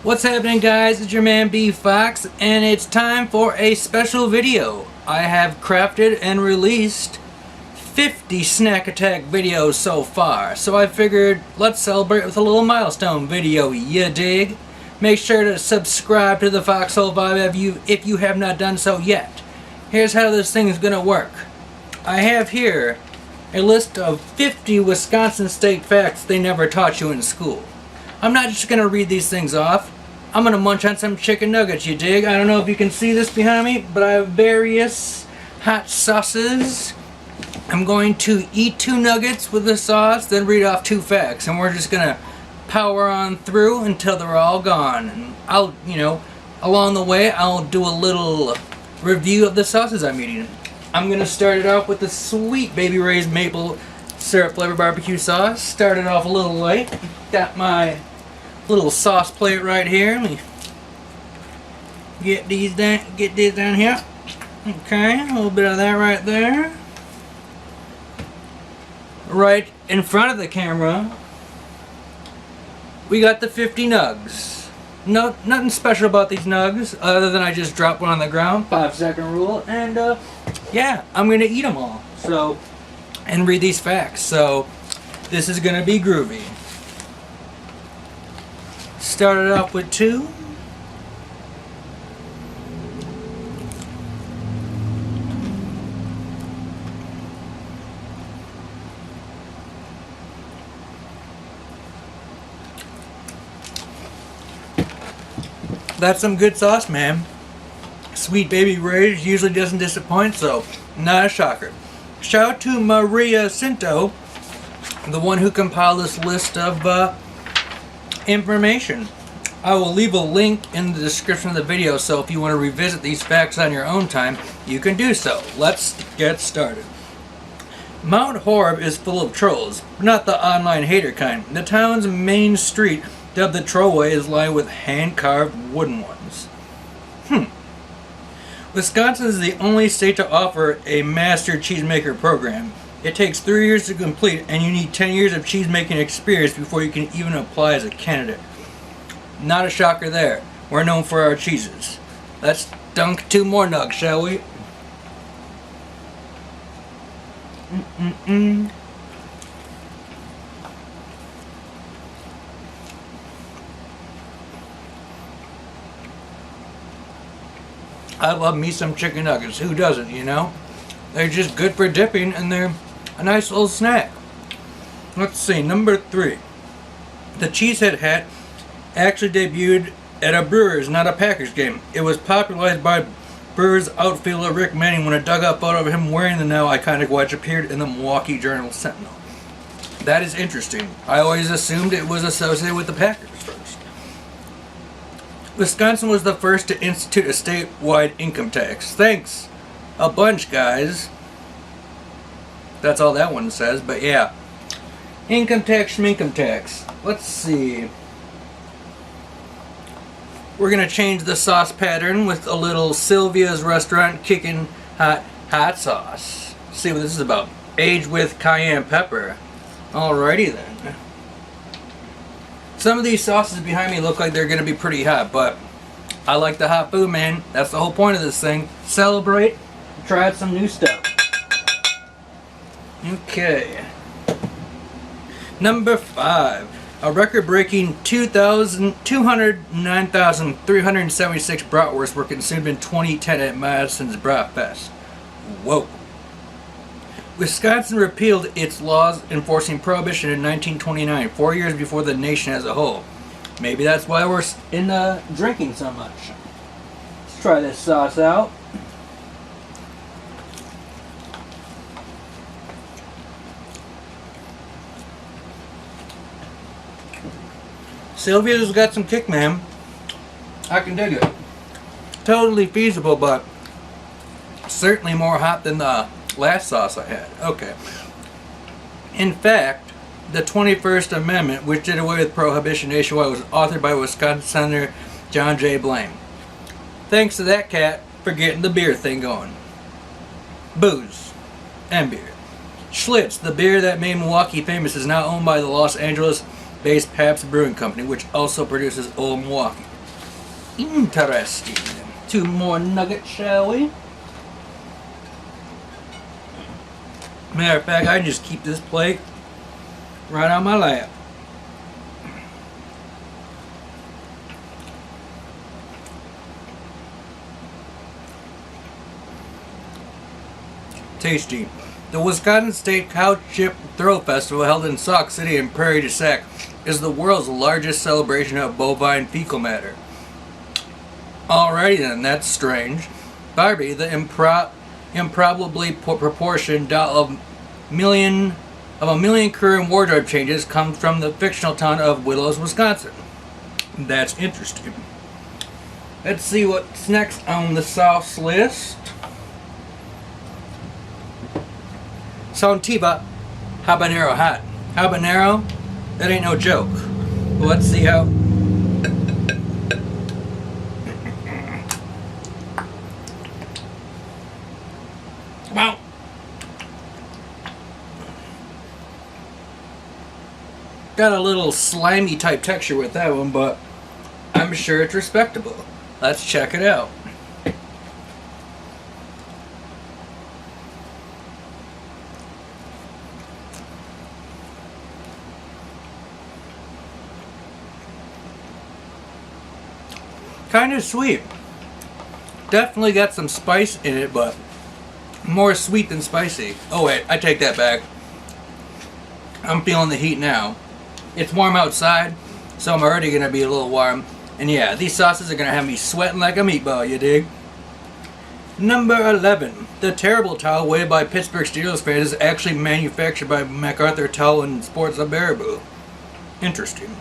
What's happening, guys? It's your man BFochs, and it's time for a special video. I have crafted and released 50 snack attack videos so far, so I figured let's celebrate with a little milestone video, you dig? Make sure to subscribe to the Fochshole vibe if you have not done so yet. Here's how this thing is gonna work. I have here a list of 50 Wisconsin state facts they never taught you in school. I'm not just gonna read these things off. I'm gonna munch on some chicken nuggets, you dig? I don't know if you can see this behind me, but I have various hot sauces. I'm going to eat 2 nuggets with the sauce, then read off 2 facts, and we're just gonna power on through until they're all gone. And I'll, along the way, I'll do a little review of the sauces I'm eating. I'm gonna start it off with the sweet Baby Ray's maple syrup flavored barbecue sauce. Started off a little light. Got my little sauce plate right here. Let me get these down here. Okay, a little bit of that right there. Right in front of the camera, we got the 50 nugs. Nothing special about these nugs other than I just dropped one on the ground, 5-second rule, and yeah, I'm gonna eat them all. So, and read these facts. So, this is gonna be groovy. Started off with 2. That's some good sauce, man. Sweet Baby Ray's usually doesn't disappoint, so not a shocker. Shout out to Maria Scinto, the one who compiled this list of information. I will leave a link in the description of the video, so if you want to revisit these facts on your own time, you can do so. Let's get started. Mount Horeb is full of trolls, but not the online hater kind. The town's main street, dubbed the Trollway, is lined with hand-carved wooden ones. Wisconsin is the only state to offer a master cheesemaker program. It takes 3 years to complete, and you need 10 years of cheesemaking experience before you can even apply as a candidate. Not a shocker there. We're known for our cheeses. Let's dunk 2 more nugs, shall we? I love me some chicken nuggets. Who doesn't, They're just good for dipping, and they're a nice little snack. Let's see, number 3. The Cheesehead hat actually debuted at a Brewers, not a Packers game. It was popularized by Brewers outfielder Rick Manning when a dugout photo of him wearing the now iconic watch appeared in the Milwaukee Journal-Sentinel. That is interesting. I always assumed it was associated with the Packers first. Wisconsin was the first to institute a statewide income tax. Thanks a bunch, guys. That's all that one says, but yeah. Income tax, schmincome tax. Let's see. We're gonna change the sauce pattern with a little Sylvia's Restaurant Kickin' Hot Sauce. See what this is about. Aged with cayenne pepper. Alrighty then. Some of these sauces behind me look like they're gonna be pretty hot, but I like the hot food, man. That's the whole point of this thing. Celebrate. Try out some new stuff. Okay. Number 5. A record-breaking 209,376 bratwursts were consumed in 2010 at Madison's Brat Fest. Whoa. Wisconsin repealed its laws enforcing prohibition in 1929, 4 years before the nation as a whole. Maybe that's why we're drinking so much. Let's try this sauce out. Sylvia's got some kick, man. I can dig it. Totally feasible, but certainly more hot than the last sauce I had. Okay. In fact, the 21st Amendment, which did away with prohibition nationwide, was authored by Wisconsin Senator John J. Blaine. Thanks to that cat for getting the beer thing going. Booze and beer. Schlitz, the beer that made Milwaukee famous, is now owned by the Los Angeles based Pabst Brewing Company, which also produces Old Milwaukee. Interesting. 2 more nuggets, shall we? Matter of fact, I can just keep this plate right on my lap. Tasty. The Wisconsin State Cow Chip Throw Festival, held in Sauk City and Prairie du Sac, is the world's largest celebration of bovine fecal matter. Alrighty then, that's strange. Barbie, the improbably proportioned doll of a million career and wardrobe changes, comes from the fictional town of Willows, Wisconsin. That's interesting. Let's see what's next on the sauce list. Sativa habanero hot. Habanero? That ain't no joke. Well, let's see how. Wow. Got a little slimy type texture with that one, but I'm sure it's respectable. Let's check it out. Kind of sweet. Definitely got some spice in it, but more sweet than spicy. Oh wait, I take that back. I'm feeling the heat now. It's warm outside, so I'm already gonna be a little warm. And yeah, these sauces are gonna have me sweating like a meatball, you dig? Number 11. The Terrible Towel, waved by Pittsburgh Steelers fans, is actually manufactured by MacArthur Towel and Sports of Baraboo. Interesting.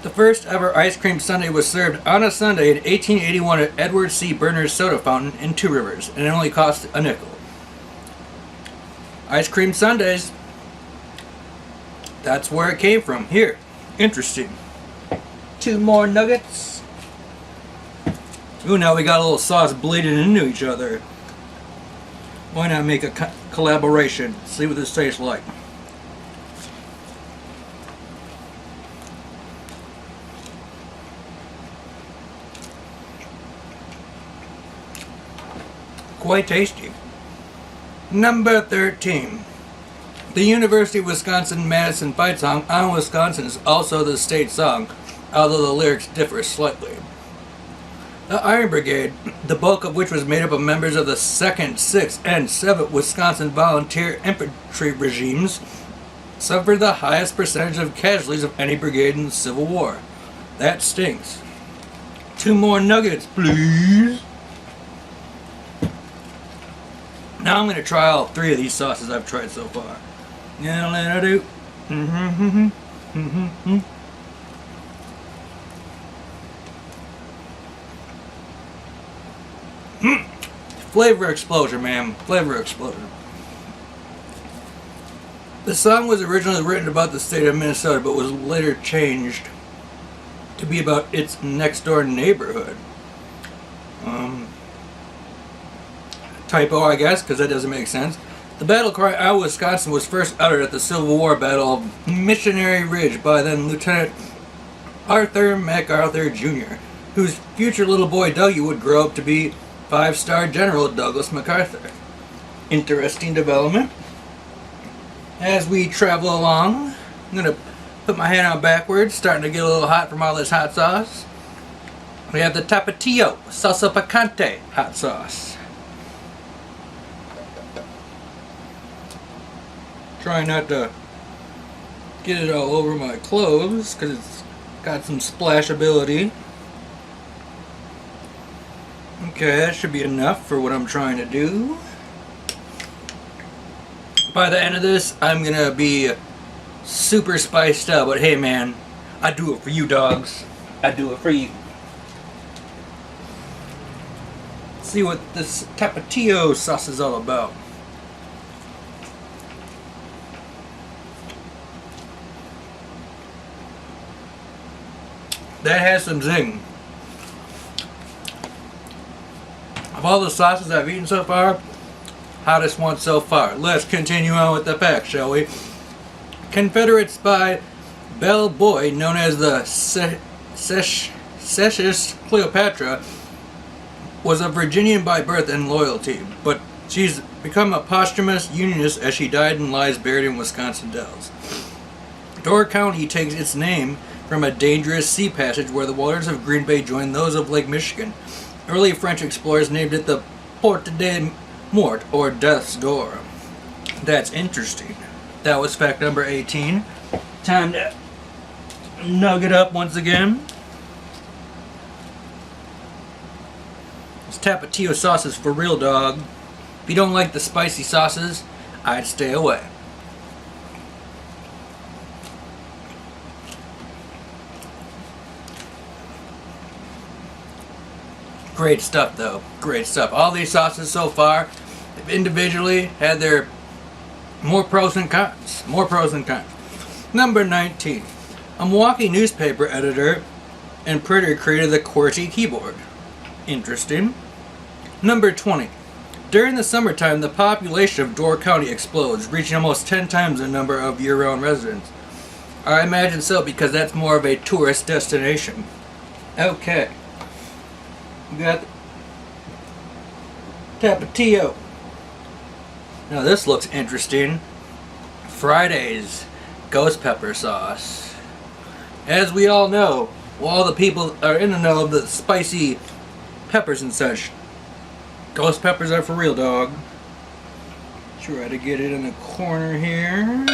The first ever ice cream sundae was served on a Sunday in 1881 at Edward C. Berner's Soda Fountain in Two Rivers, and it only cost a nickel. Ice cream sundaes. That's where it came from. Here. Interesting. 2 more nuggets. Ooh, now we got a little sauce bleeding into each other. Why not make a collaboration? See what this tastes like. Quite tasty. Number 13. The University of Wisconsin-Madison fight song "On Wisconsin" is also the state song, although the lyrics differ slightly. The Iron Brigade, the bulk of which was made up of members of the 2nd, 6th, and 7th Wisconsin Volunteer Infantry regimes, suffered the highest percentage of casualties of any brigade in the Civil War. That stinks. 2 more nuggets, please. Now I'm going to try all 3 of these sauces I've tried so far. Yeah, let I do. Flavor explosion, man. Flavor explosion. The song was originally written about the state of Minnesota, but was later changed to be about its next door neighborhood. Typo, I guess, because that doesn't make sense. The battle cry "On Wisconsin" was first uttered at the Civil War Battle of Missionary Ridge by then Lieutenant Arthur MacArthur Jr., whose future little boy Dougie would grow up to be 5-star General Douglas MacArthur. Interesting development. As we travel along, I'm going to put my hand out backwards, starting to get a little hot from all this hot sauce. We have the Tapatio Salsa Picante hot sauce. Try not to get it all over my clothes because it's got some splashability. Okay, that should be enough for what I'm trying to do. By the end of this, I'm gonna be super spiced up, but hey man, I do it for you dogs. I do it for you. Let's see what this Tapatio sauce is all about. That has some zing. Of all the sauces I've eaten so far, hottest one so far. Let's continue on with the facts, shall we? Confederate spy Bell Boyd, known as the Princess Cleopatra was a Virginian by birth and loyalty, but she's become a posthumous Unionist as she died and lies buried in Wisconsin Dells. Door County takes its name from a dangerous sea passage where the waters of Green Bay join those of Lake Michigan. Early French explorers named it the Porte de Mort, or Death's Door. That's interesting. That was fact number 18. Time to nugget up once again. This Tapatio sauce is for real, dog. If you don't like the spicy sauces, I'd stay away. Great stuff though, great stuff. All these sauces so far have individually had their more pros than cons. More pros than cons. Number 19. A Milwaukee newspaper editor and printer created the QWERTY keyboard. Interesting. Number 20. During the summertime, the population of Door County explodes, reaching almost 10 times the number of year-round residents. I imagine so because that's more of a tourist destination. Okay. We got Tapatio. Now this looks interesting. Friday's ghost pepper sauce. As we all know, all the people are in the know of the spicy peppers and such. Ghost peppers are for real, dog. Try to get it in the corner here.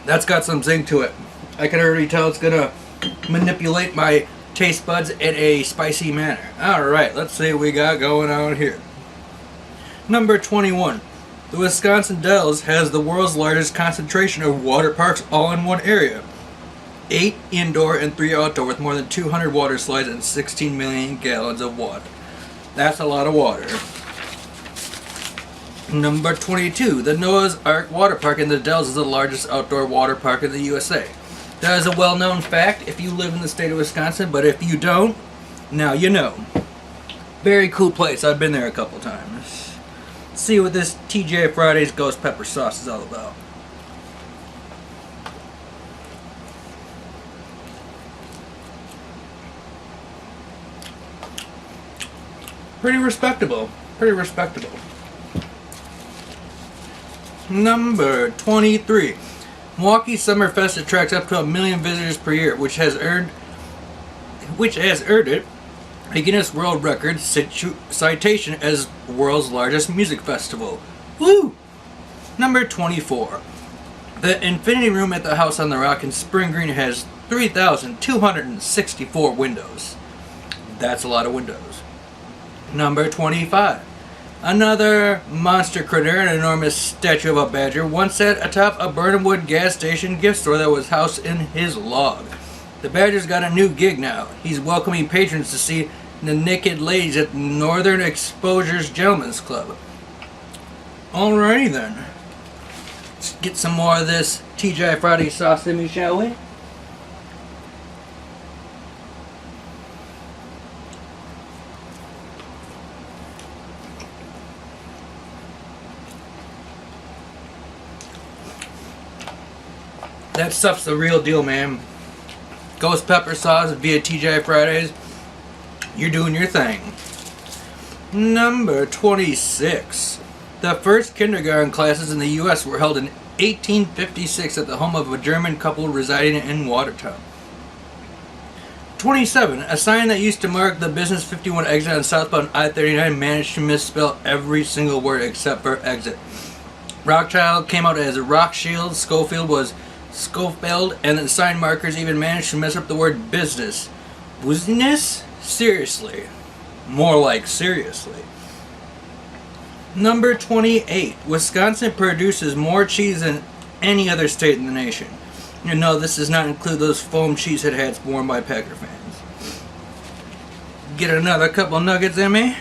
That's got some zing to it. I can already tell it's gonna manipulate my taste buds in a spicy manner. Alright, let's see what we got going on here. Number 21. The Wisconsin Dells has the world's largest concentration of water parks all in one area. 8 indoor and 3 outdoor with more than 200 water slides and 16 million gallons of water. That's a lot of water. Number 22. The Noah's Ark Water Park in the Dells is the largest outdoor water park in the USA. That is a well-known fact if you live in the state of Wisconsin, but if you don't, now you know. Very cool place. I've been there a couple times. Let's see what this TGI Fridays ghost pepper sauce is all about. Pretty respectable. Pretty respectable. Number 23. Milwaukee Summerfest attracts up to 1 million visitors per year, which has earned it a Guinness World Record citation as world's largest music festival. Woo! Number 24. The Infinity Room at the House on the Rock in Spring Green has 3,264 windows. That's a lot of windows. Number 25. Another monster critter, an enormous statue of a badger, once sat atop a Burnhamwood gas station gift store that was housed in his log. The badger's got a new gig now. He's welcoming patrons to see the naked ladies at Northern Exposure's Gentlemen's Club. Alrighty then. Let's get some more of this TGI Friday sauce in me, shall we? That stuff's the real deal, man. Ghost pepper sauce via TGI Fridays. You're doing your thing. Number 26. The first kindergarten classes in the U.S. were held in 1856 at the home of a German couple residing in Watertown. 27. A sign that used to mark the Business 51 exit on southbound I-39 managed to misspell every single word except for exit. Rothschild came out as Rothschild. Schofield was Schofield, and the sign markers even managed to mess up the word business. Business? Seriously. More like seriously. Number 28. Wisconsin produces more cheese than any other state in the nation. You know, this does not include those foam cheesehead hats worn by Packer fans. Get another couple nuggets in me.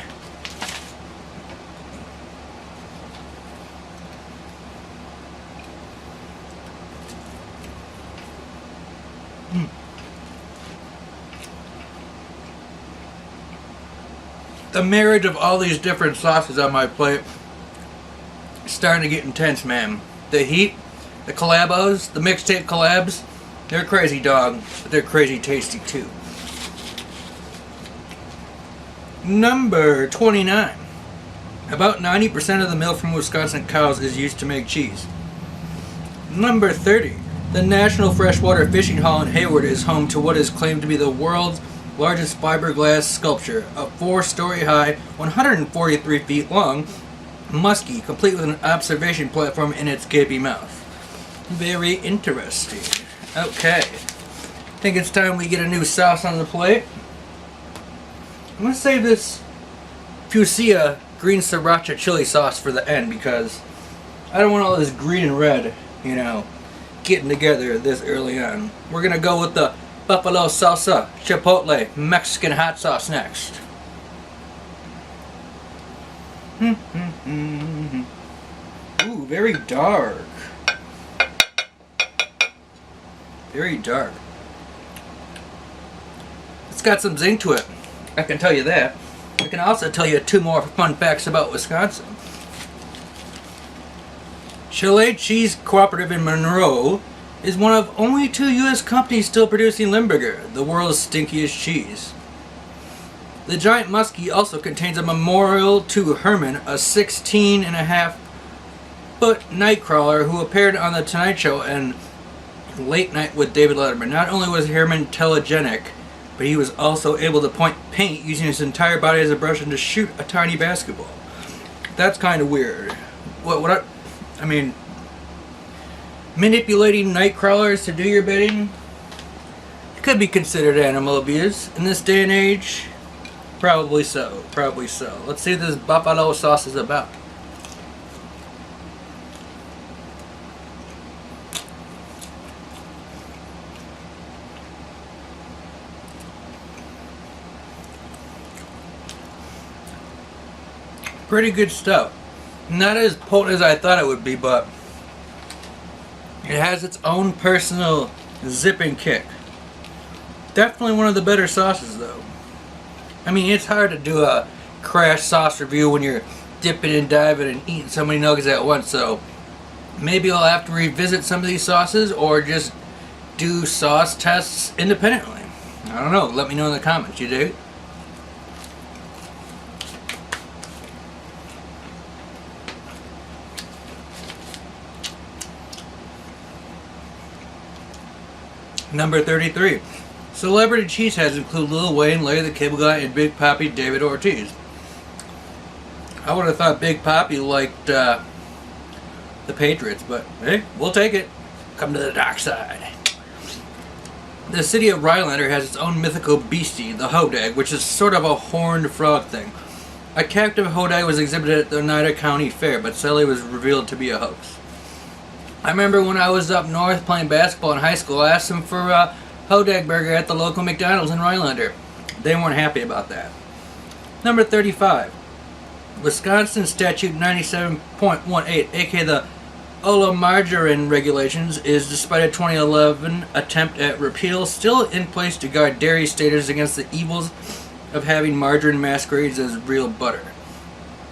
The marriage of all these different sauces on my plate is starting to get intense, man. The heat, the collabos, the mixtape collabs, They're crazy dog, but they're crazy tasty too. Number 29. About 90% of the milk from Wisconsin cows is used to make cheese. Number 30. The National Freshwater Fishing Hall in Hayward is home to what is claimed to be the world's largest fiberglass sculpture, a 4-story high, 143 feet long, muskie, complete with an observation platform in its gaping mouth. Very interesting. Okay. I think it's time we get a new sauce on the plate. I'm going to save this Fuchsia green sriracha chili sauce for the end because I don't want all this green and red, you know, getting together this early on. We're going to go with the buffalo salsa chipotle Mexican hot sauce next. Ooh, very dark. Very dark. It's got some zing to it. I can tell you that. I can also tell you 2 more fun facts about Wisconsin. Chile Cheese Cooperative in Monroe is one of only 2 U.S. companies still producing Limburger, the world's stinkiest cheese. The giant muskie also contains a memorial to Herman, a 16.5-foot nightcrawler who appeared on The Tonight Show and Late Night with David Letterman. Not only was Herman telegenic, but he was also able to point paint using his entire body as a brush and to shoot a tiny basketball. That's kind of weird. I mean, manipulating night crawlers to do your bidding could be considered animal abuse in this day and age. Probably so. Probably so. Let's see what this buffalo sauce is about. Pretty good stuff. Not as potent as I thought it would be, but it has its own personal zipping kick. Definitely one of the better sauces though. I mean, it's hard to do a crash sauce review when you're dipping and diving and eating so many nuggets at once, so maybe I'll have to revisit some of these sauces or just do sauce tests independently. I don't know. Let me know in the comments. You dig? Number 33. Celebrity cheeseheads include Lil Wayne, Larry the Cable Guy, and Big Papi David Ortiz. I would have thought Big Papi liked the Patriots, but hey, we'll take it. Come to the dark side. The city of Rhinelander has its own mythical beastie, the hodag, which is sort of a horned frog thing. A captive hodag was exhibited at the Oneida County Fair, but sadly was revealed to be a hoax. I remember when I was up north playing basketball in high school, I asked them for a hodag burger at the local McDonald's in Rhinelander. They weren't happy about that. Number 35. Wisconsin Statute 97.18, aka the Oleomargarine Regulations, is, despite a 2011 attempt at repeal, still in place to guard dairy staters against the evils of having margarine masquerades as real butter.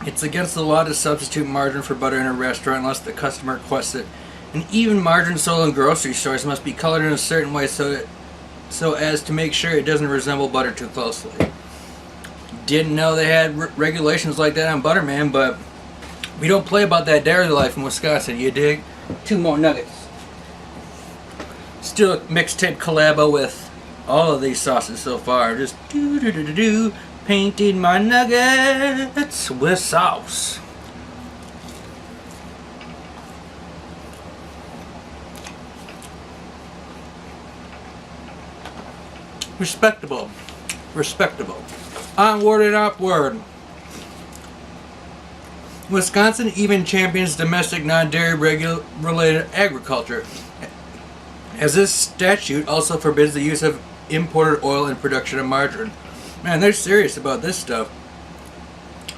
It's against the law to substitute margarine for butter in a restaurant unless the customer requests it. And even margarine sold in grocery stores must be colored in a certain way so as to make sure it doesn't resemble butter too closely. Didn't know they had regulations like that on butter, man, but we don't play about that dairy life in Wisconsin, you dig? 2 more nuggets. Still a mixtape collabo with all of these sauces so far. Just painting my nuggets with sauce. Respectable. Respectable. Onward and upward. Wisconsin even champions domestic non-dairy related agriculture, as this statute also forbids the use of imported oil in production of margarine. Man, they're serious about this stuff.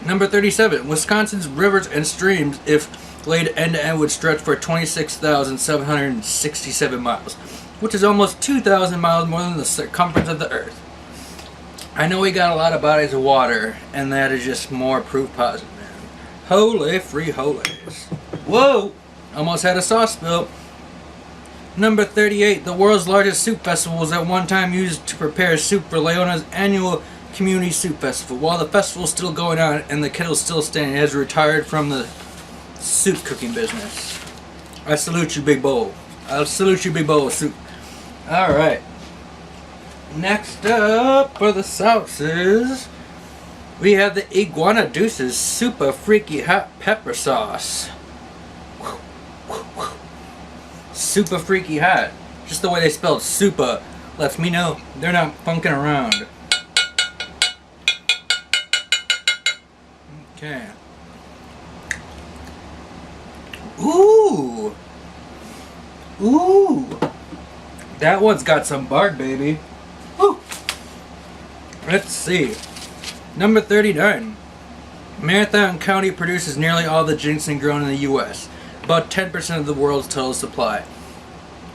Number 37. Wisconsin's rivers and streams, if laid end to end, would stretch for 26,767 miles, which is almost 2,000 miles more than the circumference of the earth. I know we got a lot of bodies of water, and that is just more proof positive, man. Holy free holies. Whoa! Almost had a sauce spill. Number 38, the world's largest soup festival was at one time used to prepare soup for Leona's annual community soup festival. While the festival is still going on and the kettle's still standing, it has retired from the soup cooking business. I salute you, Big Bowl. I'll salute you, Big Bowl of soup. Alright. Next up for the sauces, we have the Iguana Deuces Super Freaky Hot Pepper Sauce. Super freaky hot. Just the way they spelled super lets me know they're not funking around. Okay. Ooh. Ooh. That one's got some bark, baby. Woo. Let's see. Number 39. Marathon County produces nearly all the ginseng grown in the U.S. About 10% of the world's total supply.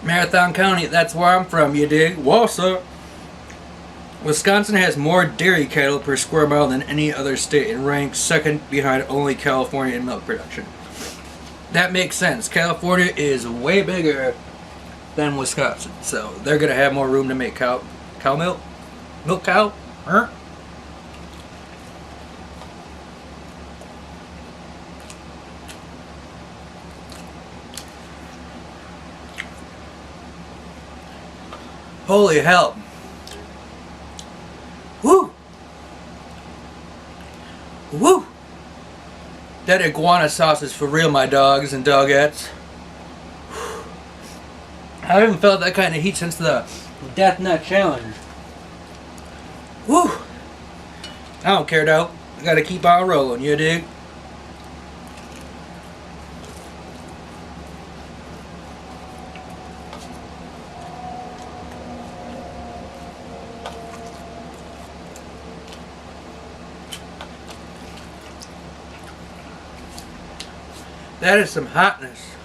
Marathon County, that's where I'm from, you dig? Wausau. Wisconsin has more dairy cattle per square mile than any other state and ranks second behind only California in milk production. That makes sense. California is way bigger than Wisconsin, so they're going to have more room to make cow milk. Milk cow? Huh? Holy hell. Woo! Woo! That iguana sauce is for real, my dogs and dogettes. I haven't felt that kind of heat since the Death Nut Challenge. Woo! I don't care though. I gotta keep on rolling, you dig? That is some hotness.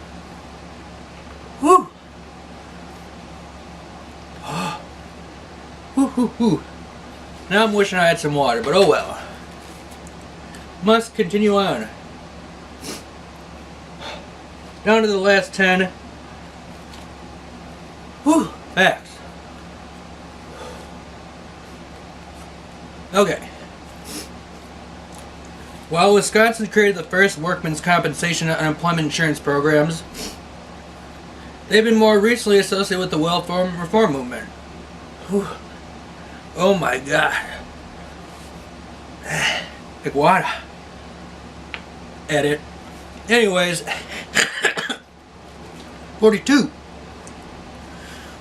Woo! Oh. Woo, woo, woo. Now I'm wishing I had some water, but oh well. Must continue on. Down to the last 10. Woo! Facts. Okay. While Wisconsin created the first workmen's compensation and unemployment insurance programs, they've been more recently associated with the welfare reform movement. Whew. Oh my god. Iguana. Edit. Anyways. 42.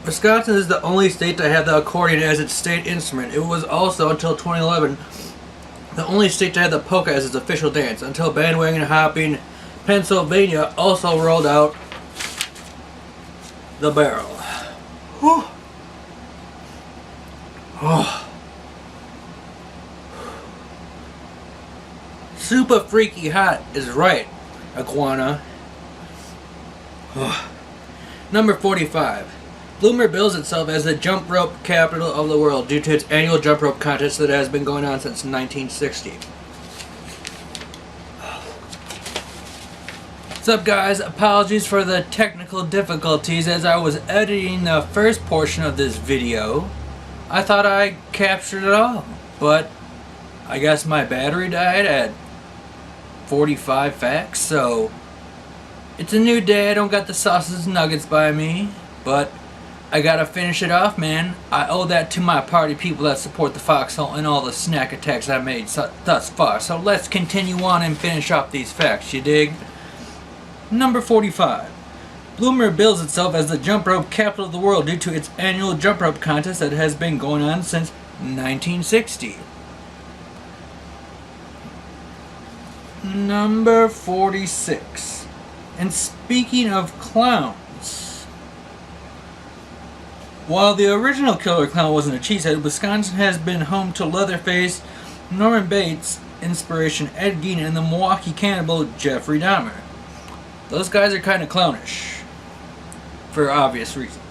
Wisconsin is the only state to have the accordion as its state instrument. It was also, until 2011, the only state to have the polka as its official dance, until bandwagon hopping Pennsylvania also rolled out the barrel. Whew. Oh. Super freaky hot is right, iguana. Oh. Number 45. Bloomer bills itself as the jump rope capital of the world due to its annual jump rope contest that has been going on since 1960. What's up, guys? Apologies for the technical difficulties as I was editing the first portion of this video. I thought I captured it all, but I guess my battery died at 45 facts, so it's a new day. I don't got the sauces and nuggets by me, but I gotta finish it off, man. I owe that to my party people that support the Foxhole and all the snack attacks I made thus far. So let's continue on and finish off these facts, you dig? Number 45. Bloomer bills itself as the jump rope capital of the world due to its annual jump rope contest that has been going on since 1960. Number 46. And speaking of clowns, while the original killer clown wasn't a cheesehead, Wisconsin has been home to Leatherface, Norman Bates, inspiration Ed Gein, and the Milwaukee cannibal Jeffrey Dahmer. Those guys are kind of clownish, for obvious reasons.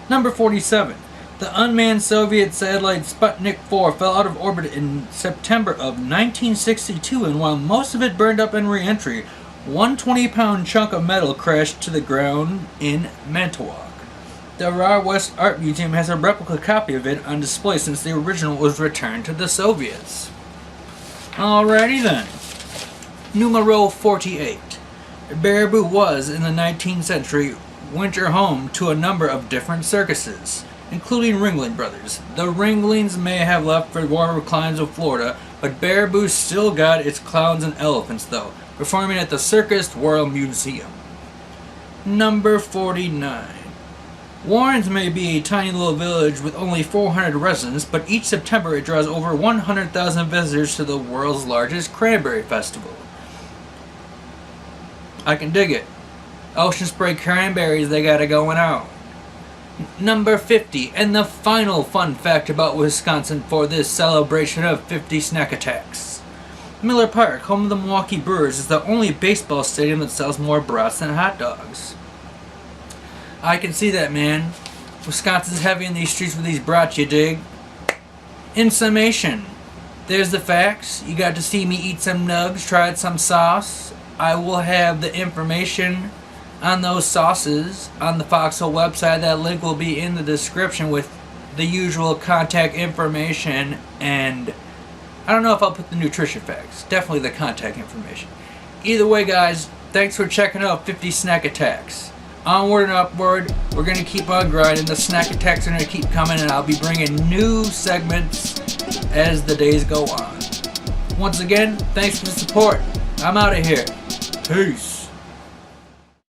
Number 47. The unmanned Soviet satellite Sputnik 4 fell out of orbit in September of 1962, and while most of it burned up in re-entry, one 20-pound chunk of metal crashed to the ground in Manitowoc. The Raw West Art Museum has a replica copy of it on display since the original was returned to the Soviets. Alrighty then. Numero 48. Baraboo was, in the 19th century, winter home to a number of different circuses, including Ringling Brothers. The Ringlings may have left for warmer climes of Florida, but Baraboo still got its clowns and elephants though, performing at the Circus World Museum. Number 49. Warrens may be a tiny little village with only 400 residents, but each September it draws over 100,000 visitors to the world's largest cranberry festival. I can dig it. Ocean spray cranberries they got it going on. Number 50, and the final fun fact about Wisconsin for this celebration of 50 snack attacks. Miller Park, home of the Milwaukee Brewers, is the only baseball stadium that sells more brats than hot dogs. I can see that, man. Wisconsin's heavy in these streets with these brats, you dig? In summation, there's the facts. You got to see me eat some nugs, tried some sauce. I will have the information on those sauces on the Fochshole website. That link will be in the description with the usual contact information, and I don't know if I'll put the nutrition facts. Definitely the contact information. Either way, guys, thanks for checking out 50 Snack Attacks. Onward and upward, we're going to keep on grinding. The snack attacks are going to keep coming, and I'll be bringing new segments as the days go on. Once again, thanks for the support. I'm out of here. Peace.